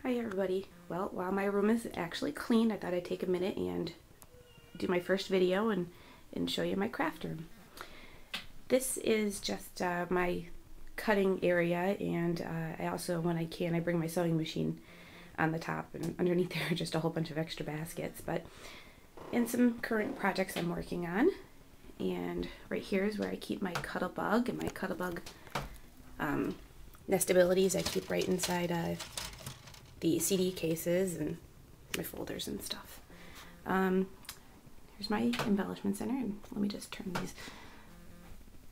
Hi everybody. Well, while my room is actually clean, I thought I'd take a minute and do my first video and show you my craft room. This is just my cutting area, and I also, when I can, I bring my sewing machine on the top, and underneath there are just a whole bunch of extra baskets, but in some current projects I'm working on. And right here is where I keep my Cuttlebug, and my Cuttlebug nestabilities I keep right inside the CD cases and my folders and stuff. Here's my embellishment center, and let me just turn these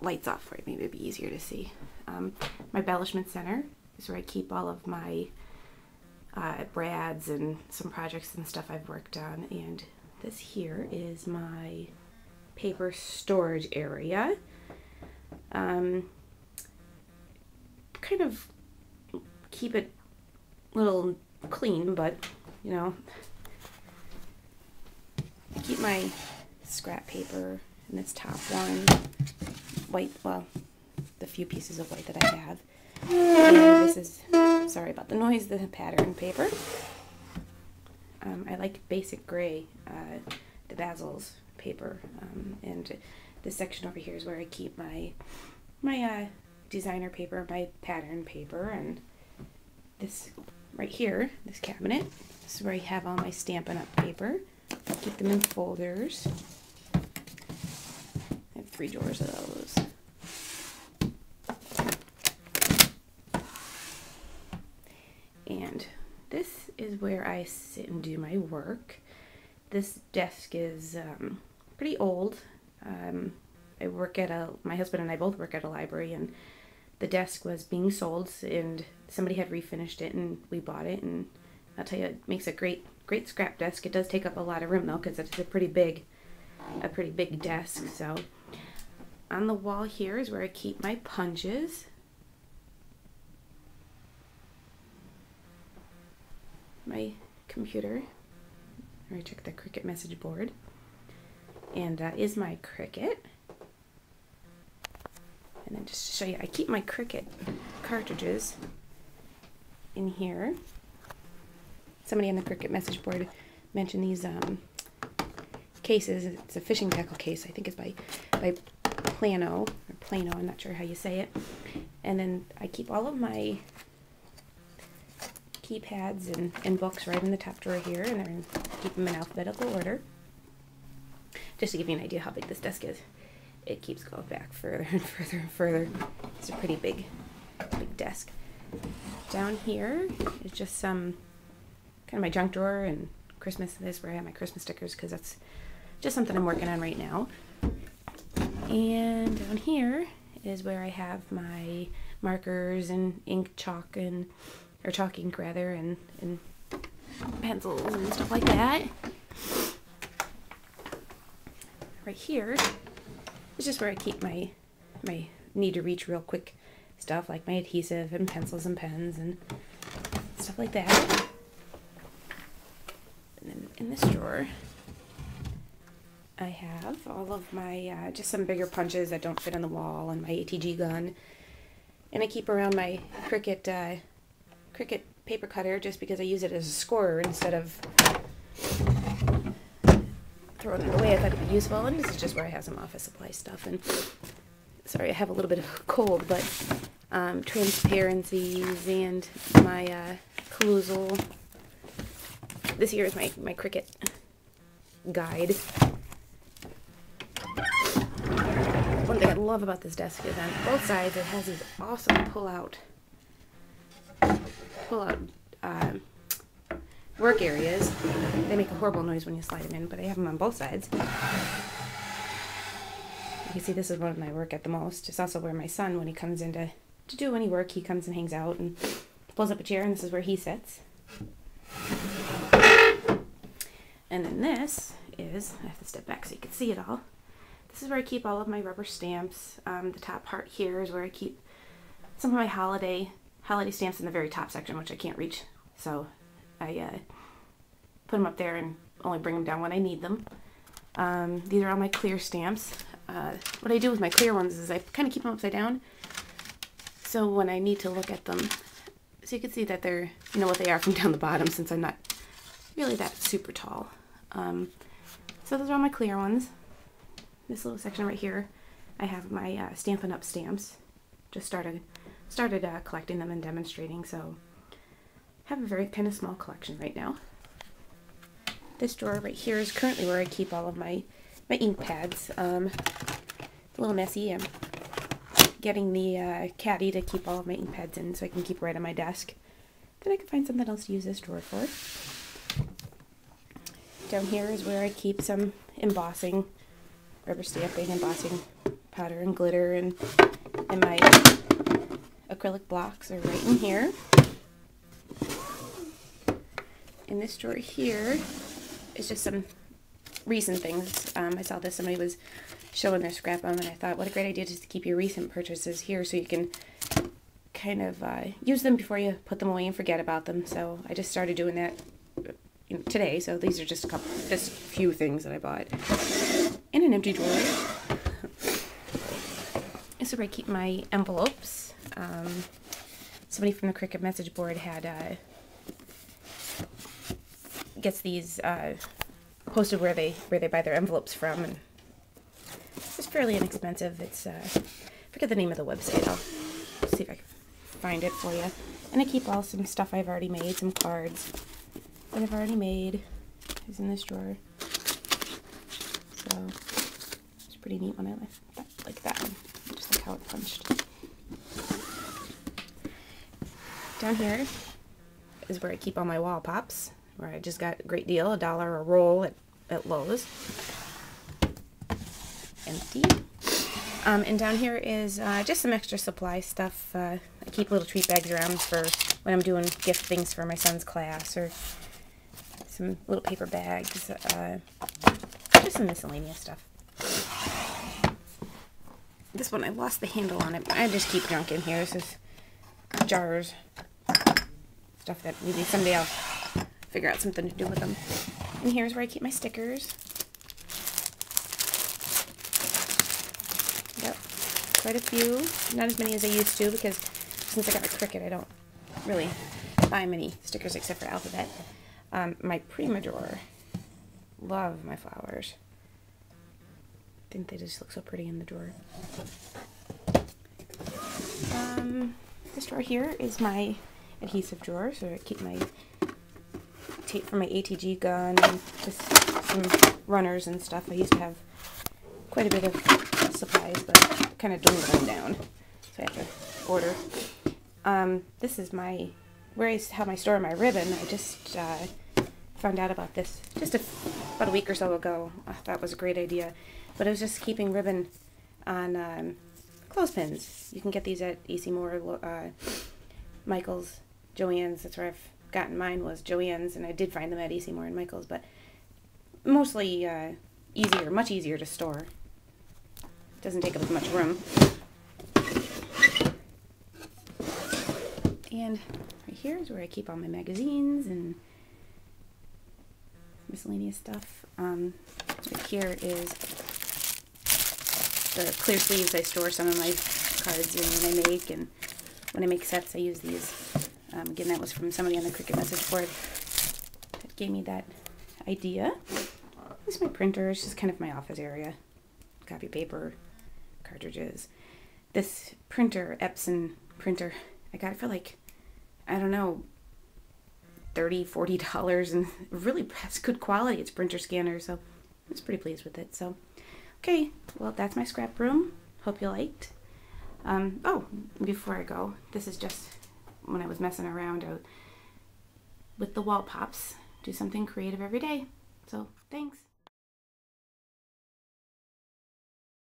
lights off for you, maybe it'd be easier to see. My embellishment center is where I keep all of my brads and some projects and stuff I've worked on, and this here is my paper storage area. Kind of keep it a little clean, but you know, I keep my scrap paper in this top one, white, well, the few pieces of white that I have. And this is, sorry about the noise, the pattern paper. I like basic gray, the Bazzel's paper, and this section over here is where I keep my designer paper, my pattern paper, and this right here, this cabinet, this is where I have all my Stampin' Up! Paper. I keep them in folders. I have 3 drawers of those. And this is where I sit and do my work. This desk is pretty old. I work at my husband and I both work at a library, and the desk was being sold, and somebody had refinished it, and we bought it. And I'll tell you, it makes a great scrap desk. It does take up a lot of room though, because it's a pretty big desk. So on the wall here is where I keep my punches. My computer, where I check the Cricut message board, and that is my Cricut. And then just to show you, I keep my Cricut cartridges in here. Somebody on the Cricut message board mentioned these cases. It's a fishing tackle case. I think it's by Plano, or Plano, I'm not sure how you say it. And then I keep all of my keypads and books right in the top drawer here, and then keep them in alphabetical order. Just to give you an idea how big this desk is. It keeps going back further and further and further. It's a pretty big desk. Down here is just some kind of my junk drawer and Christmas. This is where I have my Christmas stickers, because that's just something I'm working on right now. And down here is where I have my markers and ink, chalk, or chalk ink rather, and pencils and stuff like that. Right here is just where I keep my need to reach real quick stuff, like my adhesive and pencils and pens and stuff like that. And then in this drawer I have all of my just some bigger punches that don't fit on the wall, and my ATG gun, and I keep around my Cricut paper cutter, just because I use it as a scorer instead of throwing it away. I thought it'd be useful. And this is just where I have some office supply stuff. And sorry, I have a little bit of a cold, but transparencies and my Coloozle. This here is my Cricut guide. One thing I love about this desk is on both sides it has these awesome pull-out work areas. They make a horrible noise when you slide them in, but I have them on both sides. You can see this is one of my work at the most. It's also where my son, when he comes in to do any work, he comes and hangs out and pulls up a chair, and this is where he sits. And then this is, I have to step back so you can see it all. This is where I keep all of my rubber stamps. The top part here is where I keep some of my holiday stamps in the very top section, which I can't reach. So I put them up there and only bring them down when I need them. These are all my clear stamps. What I do with my clear ones is I kind of keep them upside down, so when I need to look at them, So you can see that they're, you know what they are from down the bottom, since I'm not really that super tall. So those are all my clear ones. This little section right here, I have my Stampin' Up! Stamps. Just started collecting them and demonstrating, so I have a very kind of small collection right now. This drawer right here is currently where I keep all of my ink pads. It's a little messy. I'm getting the caddy to keep all of my ink pads in so I can keep right on my desk. Then I can find something else to use this drawer for. Down here is where I keep some embossing, rubber stamping, embossing powder and glitter, and my acrylic blocks are right in here. In this drawer here is just some recent things. I saw this, somebody was showing their scrap album, and I thought, what a great idea just to keep your recent purchases here so you can kind of use them before you put them away and forget about them. So I just started doing that today. So these are just a few things that I bought. In an empty drawer. This is where I keep my envelopes. Somebody from the Cricut message board had gets these posted where they buy their envelopes from, and it's fairly inexpensive. It's I forget the name of the website. I'll see if I can find it for you. And I keep all some stuff I've already made, some cards that I've already made is in this drawer. So it's a pretty neat one. I like that one. I just like how it punched. Down here is where I keep all my wall pops, where I just got a great deal, $1 a roll at Lowe's. Empty. And down here is just some extra supply stuff. I keep little treat bags around for when I'm doing gift things for my son's class, or some little paper bags, just some miscellaneous stuff. This one, I lost the handle on it, but I just keep junk in here. This is jars, stuff that maybe someday I'll figure out something to do with them. And here's where I keep my stickers. Yep, quite a few. Not as many as I used to, because since I got my Cricut, I don't really buy many stickers except for Alphabet. My Prima drawer. Love my flowers. I think they just look so pretty in the drawer. This drawer here is my adhesive drawer, so I keep my tape for my ATG gun and just some runners and stuff. I used to have quite a bit of supplies, but kind of dwindling down, so I have to order. This is how I store my ribbon. I just found out about this just about a week or so ago. I thought it was a great idea, but it was just keeping ribbon on clothespins. You can get these at AC Moore, Michael's, Joann's. That's where I've gotten mine, was Joann's, and I did find them at AC Moore and Michael's, but mostly much easier to store. Doesn't take up as much room. And right here is where I keep all my magazines and miscellaneous stuff. Right here is the clear sleeves. I store some of my cards in when I make, and when I make sets I use these. Again, that was from somebody on the Cricut message board that gave me that idea. This is my printer. It's just kind of my office area. Copy paper, cartridges. This printer, Epson printer, I got it for like, I don't know, $30, $40, and really has good quality. It's printer scanner, so I was pretty pleased with it. So, okay, well, that's my scrap room. Hope you liked. Oh, before I go, this is just when I was messing around out with the wall pops. Do something creative every day. So, thanks.